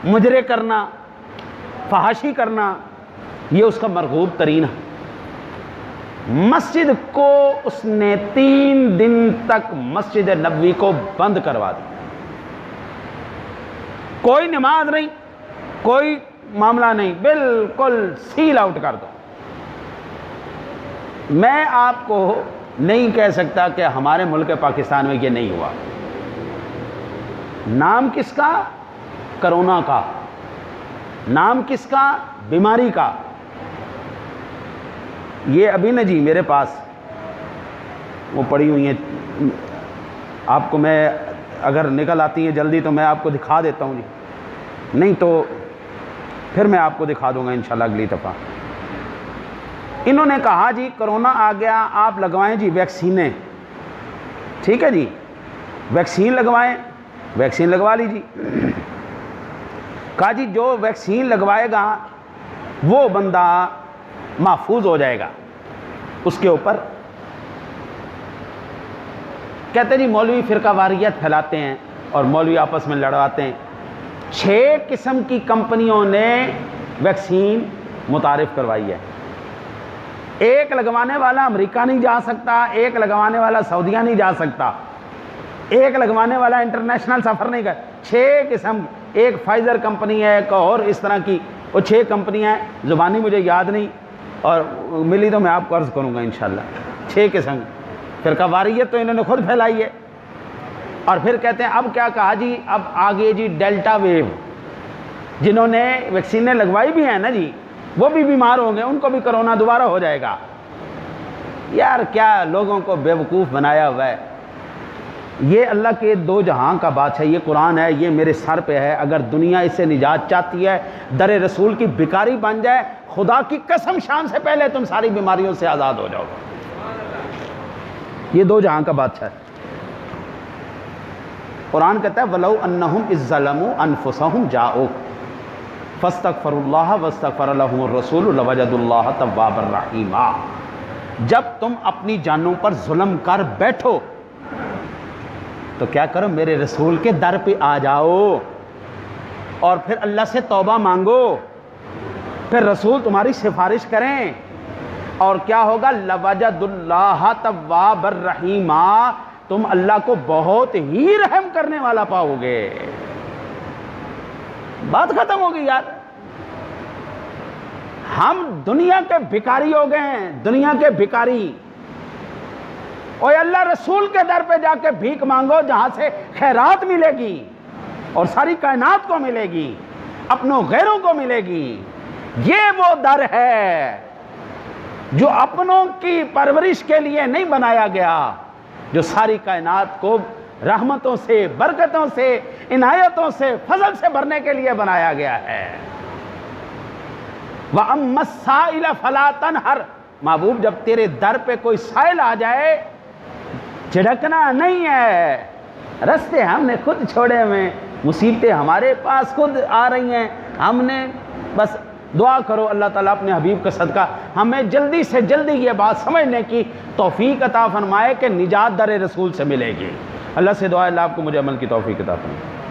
مجرے کرنا، فحاشی کرنا، یہ اس کا مرغوب ترین ہے۔ مسجد کو اس نے 3 دن تک مسجد نبوی کو بند کروا دیا، کوئی نماز نہیں، کوئی معاملہ نہیں، بالکل سیل آؤٹ کر دو۔ میں آپ کو نہیں کہہ سکتا کہ ہمارے ملک پاکستان میں یہ نہیں ہوا۔ نام کس کا؟ کرونا کا۔ نام کس کا؟ بیماری کا۔ یہ ابھی نا جی میرے پاس وہ پڑی ہوئی ہیں، آپ کو میں اگر نکل آتی ہیں جلدی تو میں آپ کو دکھا دیتا ہوں جی، نہیں تو پھر میں آپ کو دکھا دوں گا انشاءاللہ اگلی دفعہ۔ انہوں نے کہا جی کرونا آ گیا، آپ لگوائیں جی ویکسینیں، ٹھیک ہے جی، ویکسین لگوائیں، ویکسین لگوا لیجیے۔ کہا جی جو ویکسین لگوائے گا وہ بندہ محفوظ ہو جائے گا اس کے اوپر۔ کہتے جی مولوی فرقہ واریت پھیلاتے ہیں اور مولوی آپس میں لڑواتے ہیں۔ 6 قسم کی کمپنیوں نے ویکسین متعارف کروائی ہے۔ ایک لگوانے والا امریکہ نہیں جا سکتا، ایک لگوانے والا سعودیہ نہیں جا سکتا، ایک لگوانے والا انٹرنیشنل سفر نہیں کر۔ 6 قسم، ایک فائزر کمپنی ہے، ایک اور اس طرح کی، وہ 6 کمپنیاں ہیں، زبانی مجھے یاد نہیں، اور ملی تو میں آپ کو عرض کروں گا انشاءاللہ۔ 6 قسم فرقہ واریت تو انہوں نے خود پھیلائی ہے۔ اور پھر کہتے ہیں اب کیا کہا جی، اب آگے جی ڈیلٹا ویو، جنہوں نے ویکسینیں لگوائی بھی ہیں نا جی وہ بھی بیمار ہوں گے، ان کو بھی کرونا دوبارہ ہو جائے گا۔ یار کیا لوگوں کو بیوقوف بنایا ہوا ہے۔ یہ اللہ کے 2 جہاں کا بادشاہ، یہ قرآن ہے، یہ میرے سر پہ ہے۔ اگر دنیا اس سے نجات چاہتی ہے، در رسول کی بھکاری بن جائے، خدا کی قسم شام سے پہلے تم ساری بیماریوں سے آزاد ہو جاؤ گے۔ یہ 2 جہاں کا بادشاہ ہے۔ قرآن کہتا ہے وَلَوْ أَنَّهُمْ إِذ ظَّلَمُوا أَنفُسَهُمْ جَاءُوكَ فَاسْتَغْفَرُوا اللَّهَ وَاسْتَغْفَرَ لَهُمُ الرَّسُولُ لَوَجَدُوا اللَّهَ تَوَّابًا رَحِيمًا۔ جب تم اپنی جانوں پر ظلم کر بیٹھو تو کیا کرو، میرے رسول کے در پہ آ جاؤ اور پھر اللہ سے توبہ مانگو، پھر رسول تمہاری سفارش کریں، اور کیا ہوگا، لَوَجَدُوا اللَّهَ تَوَّابًا رَحِيمًا، تم اللہ کو بہت ہی رحم کرنے والا پاؤ گے۔ بات ختم ہوگی یار۔ ہم دنیا کے بھکاری ہو گئے ہیں، دنیا کے بھکاری۔ اور اللہ رسول کے در پہ جا کے بھیک مانگو جہاں سے خیرات ملے گی اور ساری کائنات کو ملے گی، اپنوں غیروں کو ملے گی۔ یہ وہ در ہے جو اپنوں کی پرورش کے لیے نہیں بنایا گیا، جو ساری کائنات کو رحمتوں سے، برکتوں سے، عنایتوں سے، فضل سے بھرنے کے لیے بنایا گیا ہے۔ وَأَمَّا السَّائِلَ فَلَا تَنْهَرْ، محبوب جب تیرے در پہ کوئی سائل آ جائے جھڑکنا نہیں ہے۔ رستے ہم نے خود چھوڑے ہوئے، مصیبتیں ہمارے پاس خود آ رہی ہیں، ہم نے بس دعا کرو اللہ تعالیٰ اپنے حبیب کا صدقہ ہمیں جلدی سے جلدی یہ بات سمجھنے کی توفیق عطا فرمائے کہ نجات در رسول سے ملے گی۔ اللہ سے دعا ہے اللہ آپ کو مجھے عمل کی توفیق عطا فرمائے۔